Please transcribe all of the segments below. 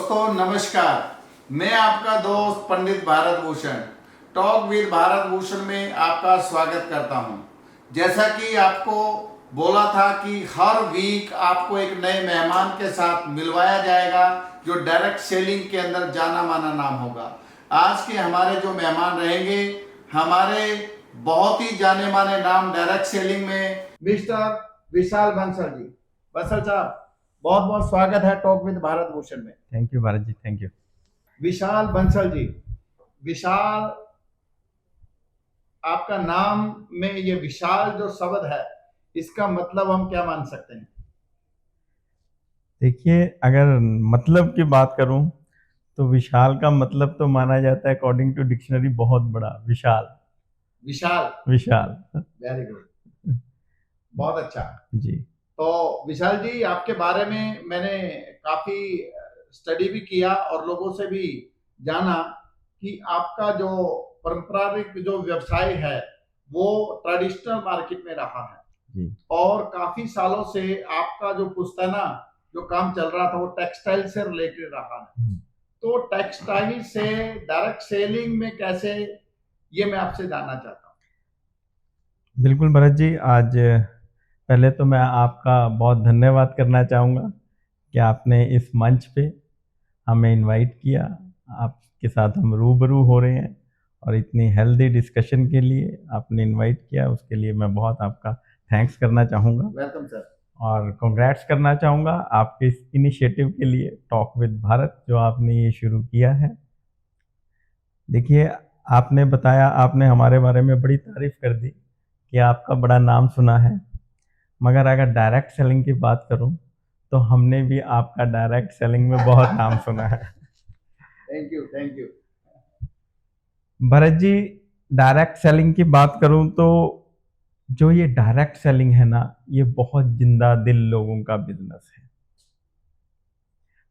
दोस्तों नमस्कार। मैं आपका दोस्त पंडित भारत भूषण टॉक विद भारत भूषण में आपका स्वागत करता हूं। जैसा कि आपको बोला था कि हर वीक आपको एक नए मेहमान के साथ मिलवाया जाएगा जो डायरेक्ट सेलिंग के अंदर जाना माना नाम होगा। आज के हमारे जो मेहमान रहेंगे, हमारे बहुत ही जाने माने नाम डायरेक्ट सेलिंग में मिस्टर विशाल बंसल जी। बंसल साहब, बहुत बहुत स्वागत है टॉक विद भारत भूषण में। Thank you Bharat ji, thank you. Vishal Bansal ji, Vishal आपका नाम में ये विशाल जो शब्द है इसका मतलब हम क्या मान सकते हैं? देखिए, अगर मतलब की बात करूं तो विशाल का मतलब तो माना जाता है अकॉर्डिंग टू डिक्शनरी बहुत बड़ा, विशाल विशाल, विशाल। वेरी गुड, बहुत अच्छा। जी तो विशाल जी, आपके बारे में मैंने काफी स्टडी भी किया और लोगों से भी जाना कि आपका जो पारंपरिक जो व्यवसाय है वो ट्रेडिशनल मार्केट में रहा है जी और काफी सालों से आपका जो पुश्तैना जो काम चल रहा था वो टेक्सटाइल से रिलेटेड रहा है। तो टेक्सटाइल से डायरेक्ट सेलिंग में कैसे, ये मैं आपसे जानना चाहता हूँ। बिल्कुल भरत जी, आज पहले तो मैं आपका बहुत धन्यवाद करना चाहूँगा कि आपने इस मंच पे हमें इनवाइट किया। आपके साथ हम रूबरू हो रहे हैं और इतनी हेल्दी डिस्कशन के लिए आपने इनवाइट किया, उसके लिए मैं बहुत आपका थैंक्स करना चाहूँगा। Welcome sir. और कांग्रेट्स करना चाहूँगा आपके इस इनिशिएटिव के लिए, टॉक विद भारत, जो आपने ये शुरू किया है। देखिए, आपने बताया, आपने हमारे बारे में बड़ी तारीफ कर दी कि आपका बड़ा नाम सुना है, मगर अगर डायरेक्ट सेलिंग की बात करूं तो हमने भी आपका डायरेक्ट सेलिंग में बहुत नाम सुना है। Thank you, thank you. Bharat ji, direct selling की बात करूं तो जो ये डायरेक्ट सेलिंग है ना, ये बहुत जिंदा दिल लोगों का बिजनेस है।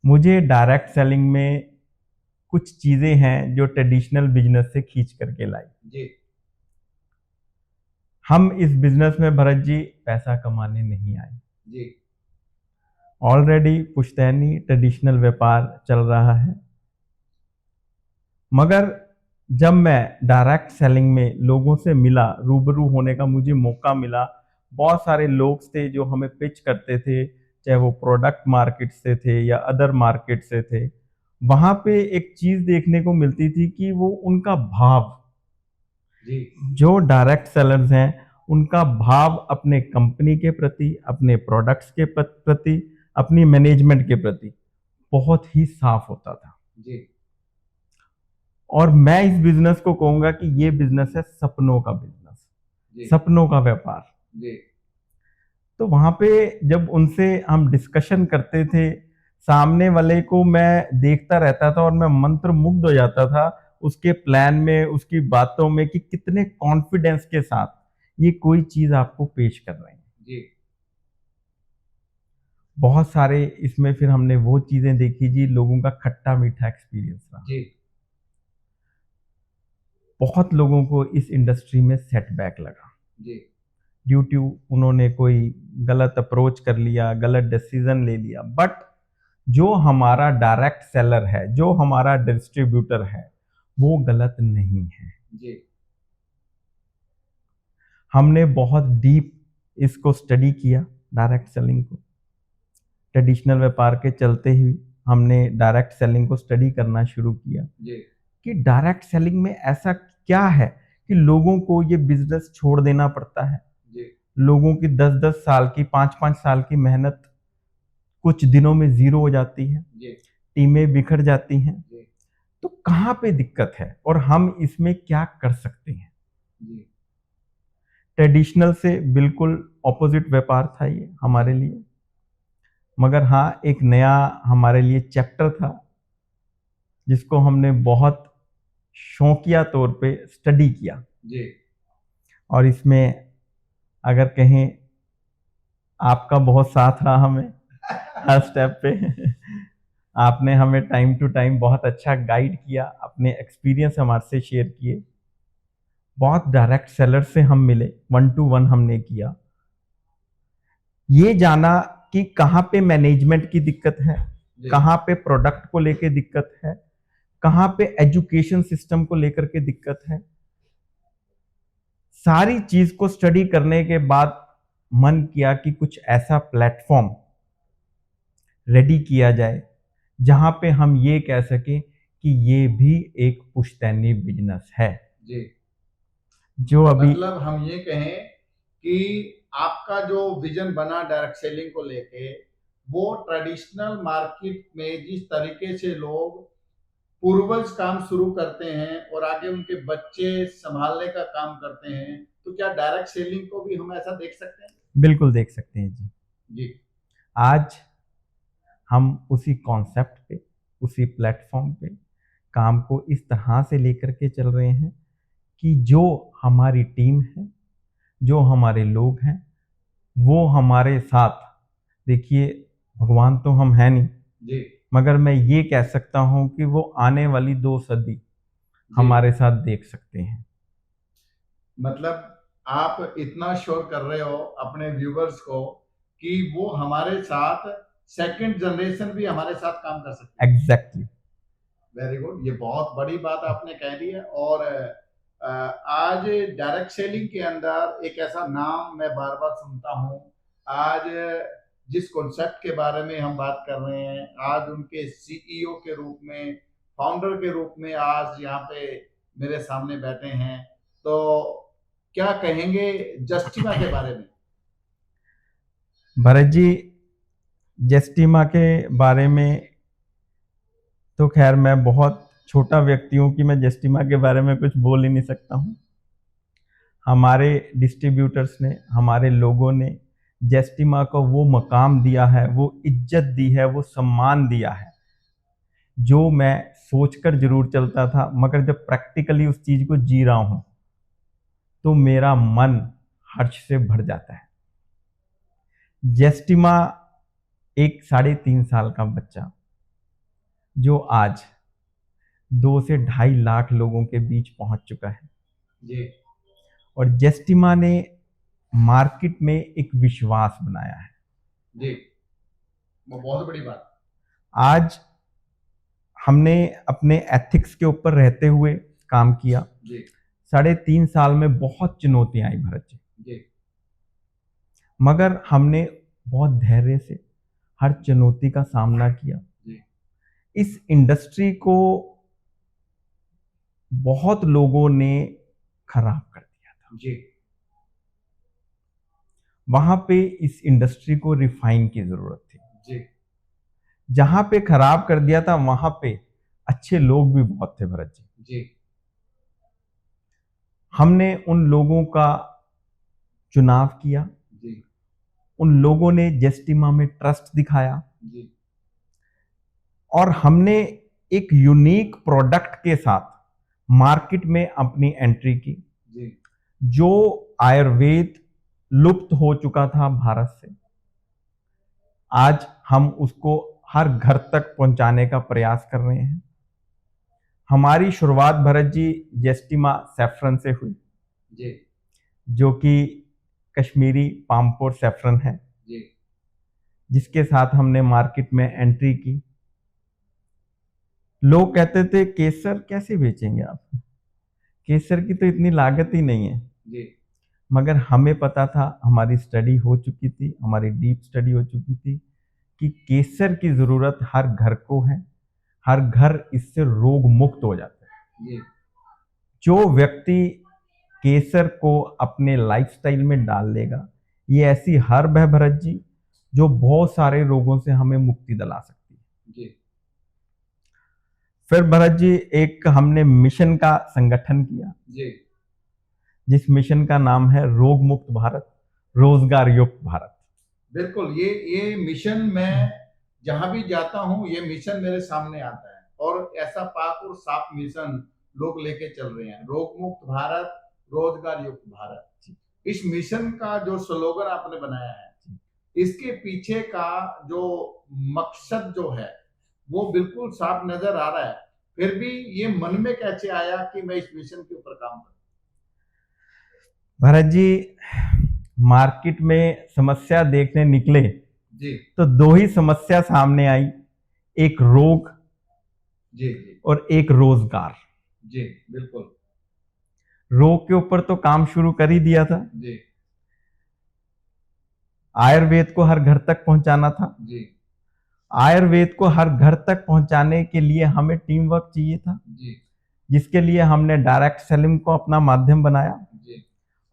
मुझे डायरेक्ट सेलिंग में कुछ चीजें हैं जो ट्रेडिशनल बिजनेस से खींच करके लाई जी। हम इस बिजनेस में भरत जी पैसा कमाने नहीं आए। जी। ऑलरेडी पुश्तैनी ट्रेडिशनल व्यापार चल रहा है, मगर जब मैं डायरेक्ट सेलिंग में लोगों से मिला, रूबरू होने का मुझे मौका मिला, बहुत सारे लोग थे जो हमें पिच करते थे, चाहे वो प्रोडक्ट मार्केट से थे या अदर मार्केट से थे। वहां पे एक चीज देखने को मिलती थी कि वो उनका भाव, जी। जो डायरेक्ट सेलर्स हैं उनका भाव अपने कंपनी के प्रति, अपने प्रोडक्ट्स के प्रति, अपनी मैनेजमेंट के प्रति बहुत ही साफ होता था। जी। और मैं इस बिजनेस को कहूंगा कि ये बिजनेस है सपनों का बिजनेस, सपनों का व्यापार। जी। तो वहां पे जब उनसे हम डिस्कशन करते थे, सामने वाले को मैं देखता रहता था और मैं मंत्र मुग्ध हो जाता था उसके प्लान में, उसकी बातों में, कि कितने कॉन्फिडेंस के साथ ये कोई चीज आपको पेश कर रहे हैं। जी। बहुत सारे इसमें फिर हमने वो चीजें देखी जी, लोगों का खट्टा मीठा एक्सपीरियंस रहा। जी। बहुत लोगों को इस इंडस्ट्री में सेटबैक लगा जी। ड्यू टू उन्होंने कोई गलत अप्रोच कर लिया, गलत डिसीजन ले लिया। बट जो हमारा डायरेक्ट सेलर है, जो हमारा डिस्ट्रीब्यूटर है, वो गलत नहीं है। जी। हमने बहुत डीप इसको स्टडी किया, डायरेक्ट सेलिंग को। ट्रेडिशनल व्यापार के चलते ही हमने डायरेक्ट सेलिंग को स्टडी करना शुरू किया जी। कि डायरेक्ट सेलिंग में ऐसा क्या है कि लोगों को ये बिजनेस छोड़ देना पड़ता है। जी। लोगों की 10-10 साल की, 5-5 साल की मेहनत कुछ दिनों में जीरो हो जाती है, जी। टीमें बिखर जाती हैं। जी। तो कहाँ पे दिक्कत है और हम इसमें क्या कर सकते हैं? जी। ट्रेडिशनल से बिल्कुल ऑपोजिट व्यापार था ये हमारे लिए, मगर हाँ, एक नया हमारे लिए चैप्टर था जिसको हमने बहुत शौकिया तौर पे स्टडी किया। जी। और इसमें अगर कहें, आपका बहुत साथ रहा हमें हर स्टेप पे। आपने हमें टाइम टू टाइम बहुत अच्छा गाइड किया, अपने एक्सपीरियंस हमारे से शेयर किए। बहुत डायरेक्ट सेलर से हम मिले, 1-to-1 हमने किया, ये जाना कि कहाँ पे मैनेजमेंट की दिक्कत है, जी। कहाँ पे प्रोडक्ट को लेके दिक्कत है, कहाँ पे एजुकेशन सिस्टम को लेकर के दिक्कत है। सारी चीज को स्टडी करने के बाद मन किया कि कुछ ऐसा प्लेटफॉर्म रेडी किया जाए जहां पे हम ये कह सकें कि ये भी एक पुश्तैनी बिजनेस है। जी। जो अभी मतलब हम ये कहें कि आपका जो विजन बना डायरेक्ट सेलिंग को लेके, वो ट्रेडिशनल मार्केट में जिस तरीके से लोग पूर्वज काम शुरू करते हैं और आगे उनके बच्चे संभालने का काम करते हैं, तो क्या डायरेक्ट सेलिंग को भी हम ऐसा देख सकते हैं? बिल्कुल देख सकते हैं जी। जी। आज हम उसी कॉन्सेप्ट पे, उसी प्लेटफॉर्म पे काम को इस तरह से लेकर के चल रहे हैं कि जो हमारी टीम है, जो हमारे लोग हैं, वो हमारे साथ, देखिए भगवान तो हम हैं नहीं, जी। मगर मैं ये कह सकता हूं कि वो आने वाली 2 सदी हमारे साथ देख सकते हैं। मतलब आप इतना श्योर कर रहे हो अपने व्यूवर्स को कि वो हमारे साथ सेकंड जनरेशन भी हमारे साथ काम कर सकती है। एग्जैक्टली। वेरी गुड, ये बहुत बड़ी बात आपने कह दी है। और आज डायरेक्ट सेलिंग के अंदर एक ऐसा नाम मैं बार बार सुनता हूँ। आज जिस कॉन्सेप्ट के बारे में हम बात कर रहे हैं, आज उनके सीईओ के रूप में, फाउंडर के रूप में आज यहाँ पे मेरे सामने बैठे हैं। तो क्या कहेंगे जस्टिमा के बारे में? भरत जी, जस्टिमा के बारे में तो खैर मैं बहुत छोटा व्यक्ति हूं कि मैं जस्टिमा के बारे में कुछ बोल ही नहीं सकता हूं। हमारे डिस्ट्रीब्यूटर्स ने, हमारे लोगों ने जस्टिमा को वो मकाम दिया है, वो इज्जत दी है, वो सम्मान दिया है जो मैं सोचकर जरूर चलता था, मगर जब प्रैक्टिकली उस चीज को जी रहा हूं तो मेरा मन हर्ष से भर जाता है। जस्टिमा एक 3.5 साल का बच्चा जो आज 2 से 2.5 लाख लोगों के बीच पहुंच चुका है। जी। और जस्टिमा ने मार्केट में एक विश्वास बनाया है। जी, वो बहुत बड़ी बात। आज हमने अपने एथिक्स के ऊपर रहते हुए काम किया। जी। 3.5 साल में बहुत चुनौतियां आई भरत जी, जी। मगर हमने बहुत धैर्य से हर चुनौती का सामना किया। जी। इस इंडस्ट्री को बहुत लोगों ने खराब कर दिया था। जी। वहां पे इस इंडस्ट्री को रिफाइन की जरूरत थी। जी। जहां पे खराब कर दिया था वहां पे अच्छे लोग भी बहुत थे भरत जी। जी। हमने उन लोगों का चुनाव किया। जी। उन लोगों ने जस्टिमा में ट्रस्ट दिखाया जी। और हमने एक यूनिक प्रोडक्ट के साथ मार्केट में अपनी एंट्री की। जी। जो आयुर्वेद लुप्त हो चुका था भारत से, आज हम उसको हर घर तक पहुंचाने का प्रयास कर रहे हैं। हमारी शुरुआत भरत जी जस्टिमा सैफरन से हुई, जी। जो कि कश्मीरी पामपोर सैफरन है, जी। जिसके साथ हमने मार्केट में एंट्री की। लोग कहते थे केसर कैसे बेचेंगे आप, केसर की तो इतनी लागत ही नहीं है। जी। मगर हमें पता था, हमारी स्टडी हो चुकी थी, हमारी डीप स्टडी हो चुकी थी कि केसर की जरूरत हर घर को है, हर घर इससे रोग मुक्त हो जाता है। जी। जो व्यक्ति केसर को अपने लाइफस्टाइल में डाल लेगा, ये ऐसी हर्ब है भरत जी जो बहुत सारे रोगों से हमें मुक्ति दिला सकती है। जी। फिर भरत जी एक हमने मिशन का संगठन किया, जी। जिस मिशन का नाम है रोग मुक्त भारत, रोजगार युक्त भारत। बिल्कुल, ये मिशन मैं जहां भी जाता हूं, ये मिशन मेरे सामने आता है और ऐसा पाक और साफ मिशन लोग लेके चल रहे हैं। रोग मुक्त भारत, रोजगार युक्त भारत। इस मिशन का जो स्लोगन आपने बनाया है, इसके पीछे का जो मकसद जो है वो बिल्कुल साफ नजर आ रहा है। फिर भी ये मन में कैसे आया कि मैं इस मिशन के ऊपर काम करूं? भरत जी, मार्केट में समस्या देखने निकले जी। तो 2 ही समस्या सामने आई। एक रोग जी जी और एक रोजगार। जी बिल्कुल। रोग के ऊपर तो काम शुरू कर ही दिया था, जी आयुर्वेद को हर घर तक पहुंचाना था। जी आयुर्वेद को हर घर तक पहुंचाने के लिए हमें टीम वर्क चाहिए था, जी जिसके लिए हमने डायरेक्ट सेलिंग को अपना माध्यम बनाया। जी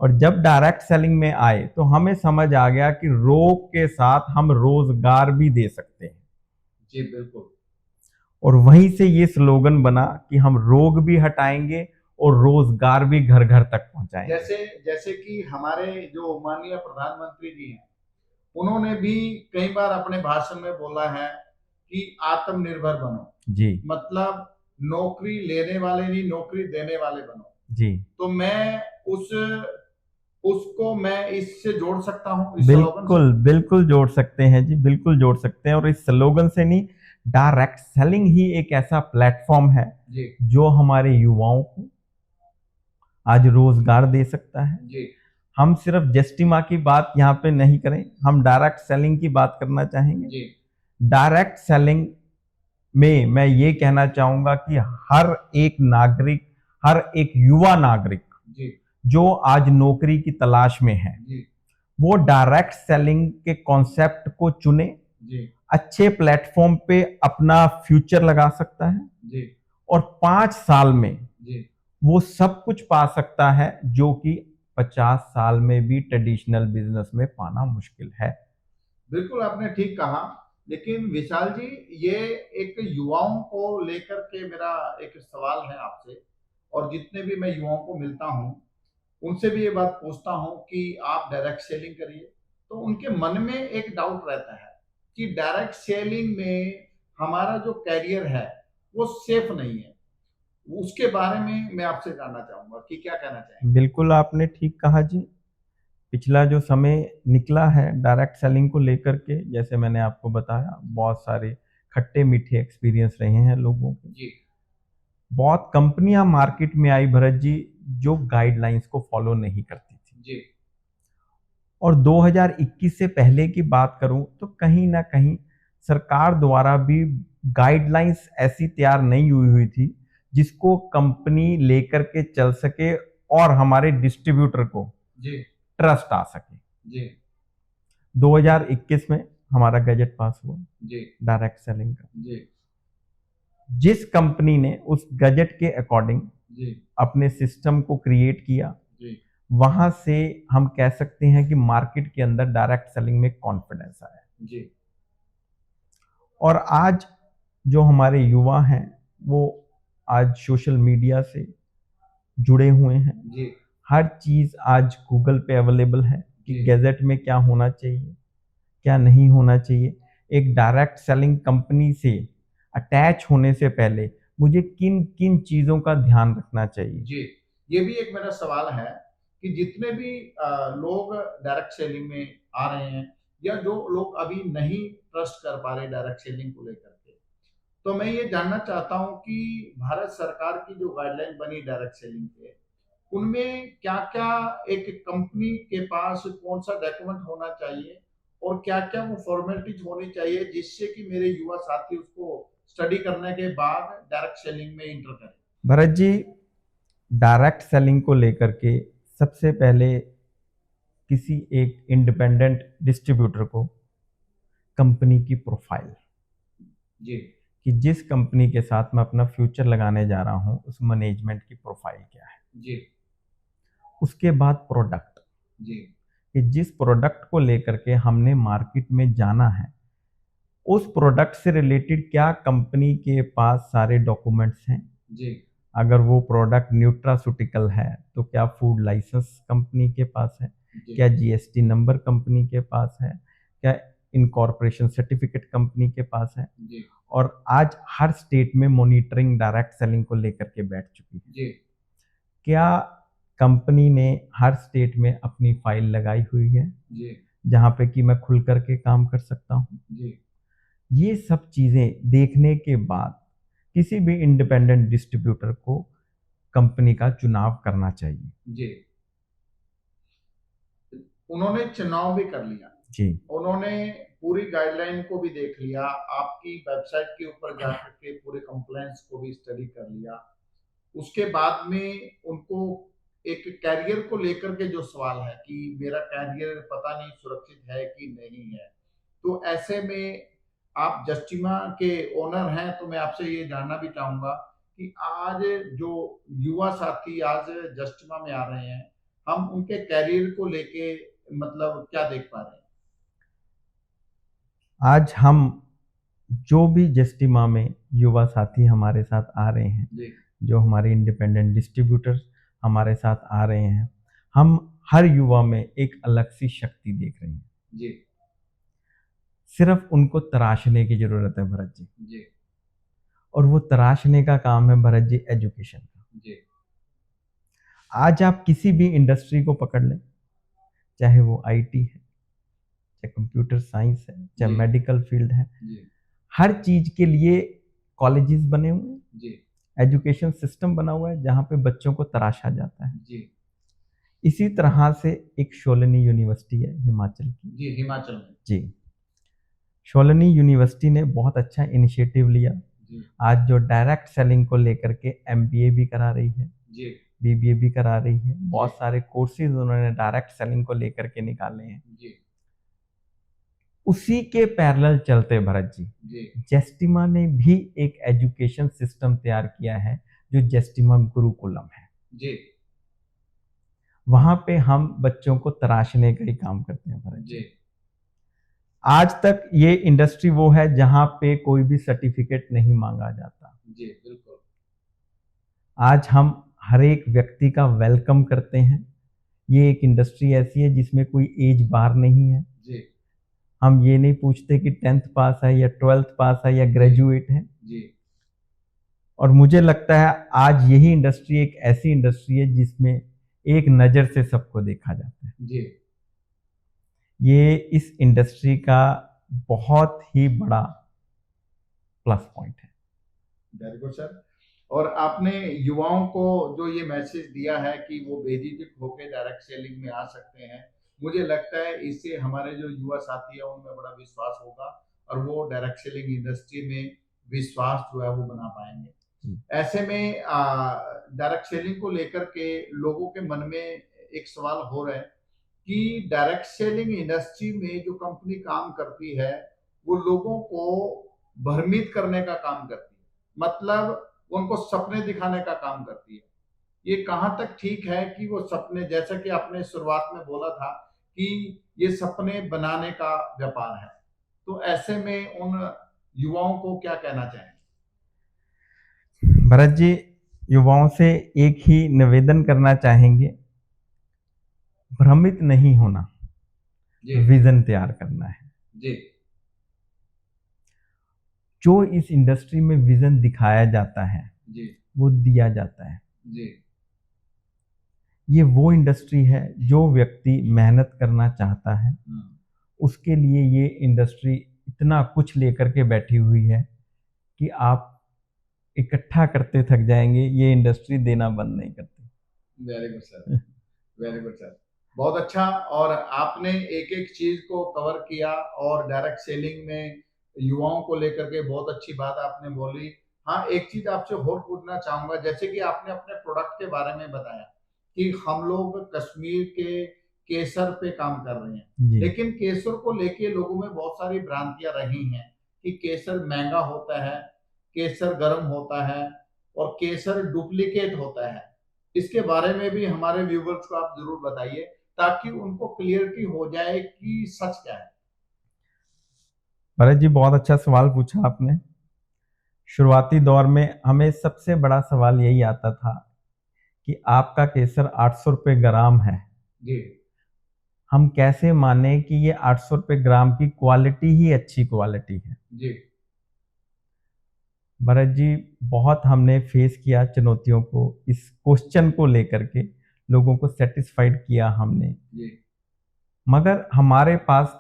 और जब डायरेक्ट सेलिंग में आए तो हमें समझ आ गया कि रोग के साथ हम रोजगार भी दे सकते हैं। जी बिल्कुल। और वहीं से ये स्लोगन बना कि हम रोग भी हटाएंगे और रोजगार भी घर घर तक पहुंचाएंगे। जैसे जैसे कि हमारे जो माननीय प्रधानमंत्री जी हैं, उन्होंने भी कई बार अपने भाषण में बोला है कि आत्मनिर्भर बनो, जी मतलब नौकरी लेने वाले नहीं, नौकरी देने वाले बनो। जी, तो मैं उसको मैं इससे जोड़ सकता हूँ, इस स्लोगन से। बिल्कुल बिल्कुल जोड़ सकते हैं जी, बिल्कुल जोड़ सकते हैं। और इस स्लोगन से नहीं, डायरेक्ट सेलिंग ही एक ऐसा प्लेटफॉर्म है जी जो हमारे युवाओं को आज रोजगार दे सकता है। जी हम सिर्फ जस्टिमा की बात यहाँ पे नहीं करें, हम डायरेक्ट सेलिंग की बात करना चाहेंगे। जी डायरेक्ट सेलिंग में मैं ये कहना चाहूंगा कि हर एक नागरिक, हर एक युवा नागरिक जी जो आज नौकरी की तलाश में है, जी वो डायरेक्ट सेलिंग के कॉन्सेप्ट को चुने, जी अच्छे प्लेटफॉर्म पे अपना फ्यूचर लगा सकता है जी और 5 साल में जी वो सब कुछ पा सकता है जो कि 50 साल में भी ट्रेडिशनल बिजनेस में पाना मुश्किल है। बिल्कुल आपने ठीक कहा। लेकिन विशाल जी, ये एक युवाओं को लेकर के मेरा एक सवाल है आपसे, और जितने भी मैं युवाओं को मिलता हूँ उनसे भी ये बात पूछता हूँ कि आप डायरेक्ट सेलिंग करिए, तो उनके मन में एक डाउट रहता है कि डायरेक्ट सेलिंग में हमारा जो कैरियर है वो सेफ नहीं है। उसके बारे में मैं आपसे जानना चाहूंगा कि क्या कहना चाहेंगे। बिल्कुल आपने ठीक कहा जी। पिछला जो समय निकला है डायरेक्ट सेलिंग को लेकर के, जैसे मैंने आपको बताया, बहुत सारे खट्टे मीठे एक्सपीरियंस रहे हैं लोगों के। जी बहुत कंपनियां मार्केट में आई भरत जी, जो गाइडलाइंस को फॉलो नहीं करती थी। जी और 2021 से पहले की बात करूं तो कहीं ना कहीं सरकार द्वारा भी गाइडलाइंस ऐसी तैयार नहीं हुई थी जिसको कंपनी लेकर के चल सके और हमारे डिस्ट्रीब्यूटर को जी ट्रस्ट आ सके। जी 2021 में हमारा गजट पास हुआ जी डायरेक्ट सेलिंग का। जी जिस कंपनी ने उस गजट के अकॉर्डिंग जी अपने सिस्टम को क्रिएट किया, जी वहां से हम कह सकते हैं कि मार्केट के अंदर डायरेक्ट सेलिंग में कॉन्फिडेंस आया। जी और आज जो हमारे युवा हैं वो आज सोशल मीडिया से जुड़े हुए हैं। जी हर चीज आज गूगल पे अवेलेबल है कि जी गैजेट में क्या होना चाहिए, क्या नहीं होना चाहिए। एक डायरेक्ट सेलिंग कंपनी से अटैच होने से पहले मुझे किन किन चीजों का ध्यान रखना चाहिए। जी, ये भी एक मेरा सवाल है कि जितने भी लोग डायरेक्ट सेलिंग में आ रहे हैं, या जो लोग अभी नहीं ट्रस्ट कर पा रहे डायरेक्ट सेलिंग को लेकर के, तो मैं ये जानना चाहता हूँ कि भारत सरकार की जो गाइडलाइन बनी डायरेक्ट सेलिंग के, उनमें क्या-क्या एक कंपनी के पास कौन-सा डॉक्यूमेंट होना चाहिए और क्या-क्या वो फॉर्मेलिटीज होनी चाहिए जिससे कि मेरे युवा साथी उसको स्टडी करने के बाद डायरेक्ट सेलिंग में एंटर करें? भरत जी, डायरेक्ट सेलिंग को लेकर के सबसे पहले किसी एक इंडिपेंडेंट डिस्ट्रीब्यूटर को कंपनी की प्रोफाइल, जी, कि जिस कंपनी के साथ मैं अपना फ्यूचर लगाने जा रहा हूं उस मैनेजमेंट की प्रोफाइल क्या है। जी, उसके बाद प्रोडक्ट, जी, कि जिस प्रोडक्ट को लेकर के हमने मार्केट में जाना है उस प्रोडक्ट से रिलेटेड क्या कंपनी के पास सारे डॉक्यूमेंट्स हैं। जी, अगर वो प्रोडक्ट न्यूट्रास्यूटिकल है तो क्या फूड लाइसेंस कंपनी के पास है, जी, क्या जीएसटी नंबर कंपनी के पास है, क्या इनकॉर्पोरेशन सर्टिफिकेट कंपनी के पास है। जी, और आज हर स्टेट में मॉनिटरिंग डायरेक्ट सेलिंग को लेकर के बैठ चुकी है। जी, क्या कंपनी ने हर स्टेट में अपनी फाइल लगाई हुई है जी, जहां पे कि मैं खुल करके काम कर सकता हूं। जी, ये सब चीजें देखने के बाद किसी भी इंडिपेंडेंट डिस्ट्रीब्यूटर को कंपनी का चुनाव करना चाहिए। जी। उन्होंने चुनाव भी कर लिया। जी उन्होंने पूरी गाइडलाइन को भी देख लिया, आपकी वेबसाइट के ऊपर जाकर के पूरे कंप्लायंस को भी स्टडी कर लिया, उसके बाद में उनको एक कैरियर को लेकर के जो सवाल है कि मेरा कैरियर पता नहीं सुरक्षित है कि नहीं है, तो ऐसे में आप जस्टिमा के ओनर हैं, तो मैं आपसे ये जानना भी चाहूंगा कि आज जो युवा साथी आज जस्टिमा में आ रहे हैं, हम उनके कैरियर को लेके मतलब क्या देख पा रहे हैं? आज हम जो भी जस्टिमा में युवा साथी हमारे साथ आ रहे हैं, जी जो हमारे इंडिपेंडेंट डिस्ट्रीब्यूटर्स हमारे साथ आ रहे हैं, हम हर युवा में एक अलग सी शक्ति देख रहे हैं। जी सिर्फ उनको तराशने की जरूरत है भरत जी, जी और वो तराशने का काम है भरत जी एजुकेशन का। जी आज आप किसी भी इंडस्ट्री को पकड़ लें, चाहे वो आईटी है, चाहे कंप्यूटर साइंस है, चाहे जी मेडिकल फील्ड है, जी हर चीज के लिए कॉलेजेस बने हुए हैं, जी एजुकेशन सिस्टम बना हुआ है जहाँ पे बच्चों को तराशा जाता है। जी इसी तरह से एक शोलनी यूनिवर्सिटी है हिमाचल की। जी हिमाचल में। जी, शोलनी यूनिवर्सिटी ने बहुत अच्छा इनिशिएटिव लिया। जी आज जो डायरेक्ट सेलिंग को लेकर के एमबीए भी करा रही है, जी बीबीए भी करा रही है, बहुत जी सारे कोर्सेज उन्होंने डायरेक्ट सेलिंग को लेकर के निकाले हैं। जी उसी के पैरेलल चलते भरत जी, जी जेस्टिमा ने भी एक एजुकेशन सिस्टम तैयार किया है जो जेस्टिमा गुरुकुलम है। जी वहां पे हम बच्चों को तराशने का ही काम करते हैं भरत जी। जी आज तक ये इंडस्ट्री वो है जहां पे कोई भी सर्टिफिकेट नहीं मांगा जाता। जी बिल्कुल। आज हम हर एक व्यक्ति का वेलकम करते हैं। ये एक इंडस्ट्री ऐसी है जिसमें कोई एज बार नहीं है। जी हम ये नहीं पूछते कि 10th पास है या 12th पास है या ग्रेजुएट है। जी और मुझे लगता है आज यही इंडस्ट्री एक ऐसी इंडस्ट्री है जिसमें एक नज़र से सबको देखा जाता है। जी ये इस इंडस्ट्री का बहुत ही बड़ा प्लस पॉइंट है। Very good sir. और आपने युवाओं को जो ये मैसेज दिया है कि वो बेझिझक होकर डायरेक्ट सेलिंग में आ सकते हैं, मुझे लगता है इससे हमारे जो युवा साथी है उनमें बड़ा विश्वास होगा और वो डायरेक्ट सेलिंग इंडस्ट्री में विश्वास जो है वो बना पाएंगे। ऐसे में डायरेक्ट सेलिंग को लेकर के लोगों के मन में एक सवाल हो रहा है कि डायरेक्ट सेलिंग इंडस्ट्री में जो कंपनी काम करती है वो लोगों को भ्रमित करने का काम करती है, मतलब उनको सपने दिखाने का काम करती है। ये कहां तक ठीक है कि वो सपने, जैसा कि आपने शुरुआत में बोला था कि ये सपने बनाने का व्यापार है, तो ऐसे में उन युवाओं को क्या कहना चाहेंगे? भरत जी, युवाओं से एक ही निवेदन करना चाहेंगे, भ्रमित नहीं होना, जी विजन तैयार करना है। जी जो इस इंडस्ट्री में विजन दिखाया जाता है जी वो दिया जाता है। जी ये वो इंडस्ट्री है जो व्यक्ति मेहनत करना चाहता है, उसके लिए ये इंडस्ट्री इतना कुछ लेकर के बैठी हुई है कि आप इकट्ठा करते थक जाएंगे, ये इंडस्ट्री देना बंद नहीं करती। Very good sir, very good sir, बहुत अच्छा। और आपने एक एक चीज को कवर किया और डायरेक्ट सेलिंग में युवाओं को लेकर के बहुत अच्छी बात आपने बोली। हाँ, एक चीज आपसे और पूछना चाहूंगा, जैसे कि आपने अपने प्रोडक्ट के बारे में बताया कि हम लोग कश्मीर के केसर पे काम कर रहे हैं, जी, लेकिन केसर को लेके लोगों में बहुत सारी भ्रांतियां रही हैं कि केसर महंगा होता है, केसर गर्म होता है और केसर डुप्लीकेट होता है। इसके बारे में भी हमारे व्यूवर्स को आप जरूर बताइए ताकि उनको क्लियरिटी हो जाए कि सच क्या है। भरत जी, बहुत अच्छा सवाल पूछा आपने। शुरुआती दौर में हमें सबसे बड़ा सवाल यही आता था कि आपका केसर 800 रुपये ग्राम है, जी हम कैसे माने कि ये 800 रुपये ग्राम की क्वालिटी ही अच्छी क्वालिटी है। जी भरत जी, बहुत हमने फेस किया चुनौतियों को, इस क्वेश्चन को लेकर के लोगों को सेटिस्फाइड किया हमने, जी मगर हमारे पास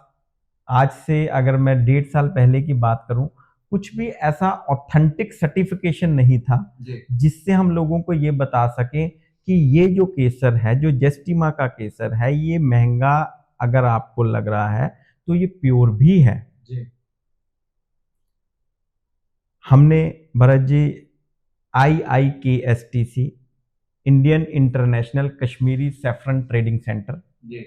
आज से अगर मैं 1.5 साल पहले की बात करूं, कुछ भी ऐसा ऑथेंटिक सर्टिफिकेशन नहीं था जी जिससे हम लोगों को ये बता सकें कि ये जो केसर है, जो जेस्टिमा का केसर है, ये महंगा अगर आपको लग रहा है तो ये प्योर भी है। हमने Bharat ji IIKSTC, Indian international Kashmiri saffron trading centre, जी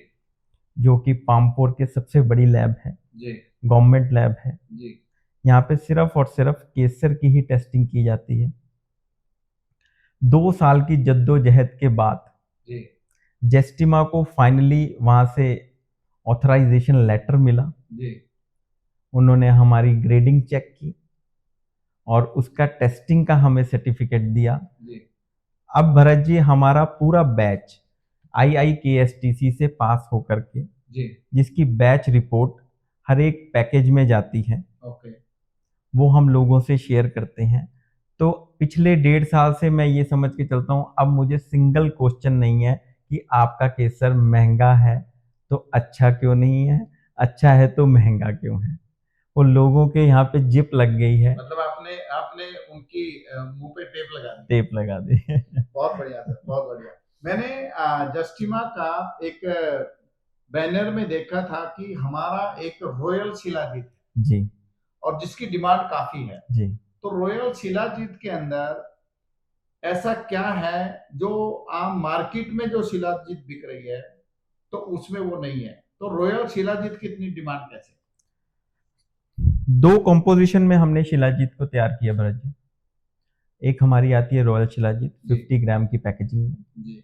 जो कि पामपोर के सबसे बड़ी लैब है, जी गवर्नमेंट लैब है। जी यहाँ पे सिर्फ और सिर्फ केसर की ही टेस्टिंग की जाती है। 2 साल की जद्दोजहद के बाद जी जेस्टिमा को फाइनली वहाँ से ऑथराइजेशन लेटर मिला। जी उन्होंने हमारी ग्रेडिंग चेक की और उसका टेस्टिंग का हमें सर्टिफिकेट दिया। जी अब भरत जी हमारा पूरा बैच IIKSTC से पास होकर के, जी जिसकी बैच रिपोर्ट हर एक पैकेज में जाती है, ओके वो हम लोगों से शेयर करते हैं। तो पिछले 1.5 साल से मैं ये समझ के चलता हूँ, अब मुझे सिंगल क्वेश्चन नहीं है कि आपका केसर महंगा है तो अच्छा क्यों नहीं है, अच्छा है तो महंगा क्यों है। वो लोगों के यहाँ पे जिप लग गई है, मतलब आपने आपने उनकी मुंह पे टेप लगा दी। टेप लगा दी। बहुत बढ़िया सर, बहुत बढ़िया। मैंने जस्टिमा का एक बैनर में देखा था कि हमारा एक रॉयल शिलाजीत जी और जिसकी डिमांड काफी है। जी। तो रॉयल शिलाजीत के अंदर ऐसा क्या है जो आम मार्केट में जो शिलाजीत बिक रही है तो उसमें वो नहीं है, तो रॉयल शिलाजीत की इतनी डिमांड कैसे? 2 कंपोजिशन में हमने शिलाजीत को तैयार किया भरत जी। एक हमारी आती है रॉयल शिलाजीत जी 50 ग्राम की पैकेजिंग में, जी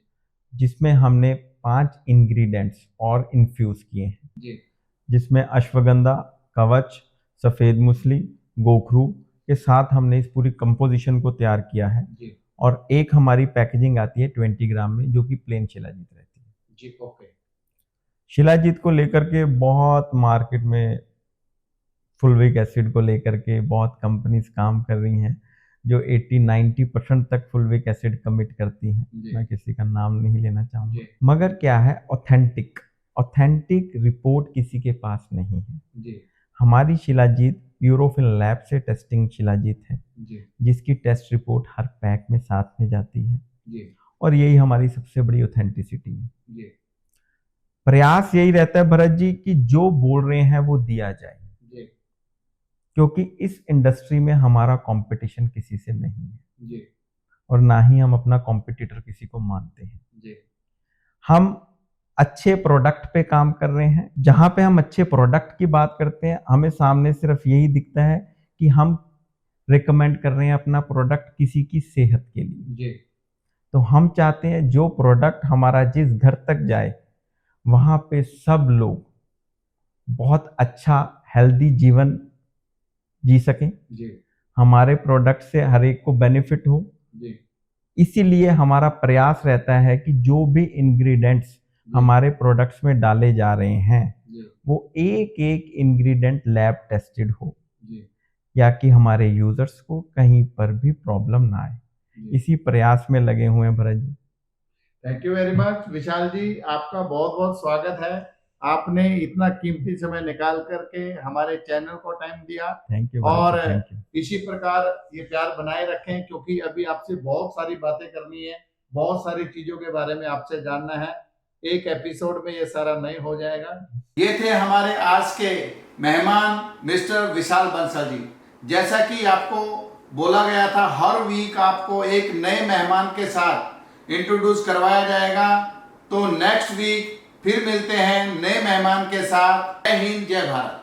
जिसमें हमने 5 इंग्रेडिएंट्स और इन्फ्यूज किए हैं, जी जिसमें अश्वगंधा, कवच, सफ़ेद मूसली, गोखरू के साथ हमने इस पूरी कंपोजिशन को तैयार किया है। जी और एक हमारी पैकेजिंग आती है 20 ग्राम में, जो कि प्लेन शिलाजीत रहती है। जी ओके शिलाजीत को लेकर के बहुत मार्केट में फुलविक एसिड को लेकर के बहुत कंपनीज काम कर रही हैं, जो 80-90% तक फुलविक एसिड कमिट करती हैं। जी मैं किसी का नाम नहीं लेना चाहूँगा, जी मगर क्या है, ऑथेंटिक ऑथेंटिक रिपोर्ट किसी के पास नहीं है। जी हमारी शिलाजीत यूरोफिल लैब से टेस्टिंग शिलाजीत है, जी जिसकी टेस्ट रिपोर्ट हर पैक में साथ में जाती है, जी और यही हमारी सबसे बड़ी ऑथेंटिसिटी है। जी प्रयास यही रहता है भरत जी कि जो बोल रहे हैं वो दिया जाए, जी क्योंकि इस इंडस्ट्री में हमारा कंपटीशन किसी से नहीं है, जी और ना ही हम अपना कॉम्पिटिटर किसी को मानते हैं। जी हम अच्छे प्रोडक्ट पे काम कर रहे हैं। जहां पे हम अच्छे प्रोडक्ट की बात करते हैं, हमें सामने सिर्फ यही दिखता है कि हम रिकमेंड कर रहे हैं अपना प्रोडक्ट किसी की सेहत के लिए। जी तो हम चाहते हैं जो प्रोडक्ट हमारा जिस घर तक जाए, वहां पे सब लोग बहुत अच्छा हेल्दी जीवन जी सकें, जी हमारे प्रोडक्ट से हर एक को बेनिफिट हो। जी इसीलिए हमारा प्रयास रहता है कि जो भी इंग्रेडिएंट्स हमारे प्रोडक्ट्स में डाले जा रहे हैं, जी वो एक एक इंग्रेडिएंट लैब टेस्टेड हो, जी या कि हमारे यूजर्स को कहीं पर भी प्रॉब्लम ना आए। जी इसी प्रयास में लगे हुए हैं Bharat ji. Thank you very much विशाल जी, आपका बहुत बहुत स्वागत है। आपने इतना कीमती समय निकाल करके हमारे चैनल को टाइम दिया, थैंक यू और भरत जी, थैंक यू। इसी प्रकार ये प्यार बनाए रखें, क्योंकि अभी आपसे बहुत सारी बातें करनी है, बहुत सारी चीजों के बारे में आपसे जानना है। एक एपिसोड में ये सारा नहीं हो जाएगा। ये थे हमारे आज के मेहमान मिस्टर विशाल बंसल जी। जैसा कि आपको बोला गया था, हर वीक आपको एक नए मेहमान के साथ इंट्रोड्यूस करवाया जाएगा। तो नेक्स्ट वीक फिर मिलते हैं नए मेहमान के साथ। जय हिंद, जय भारत।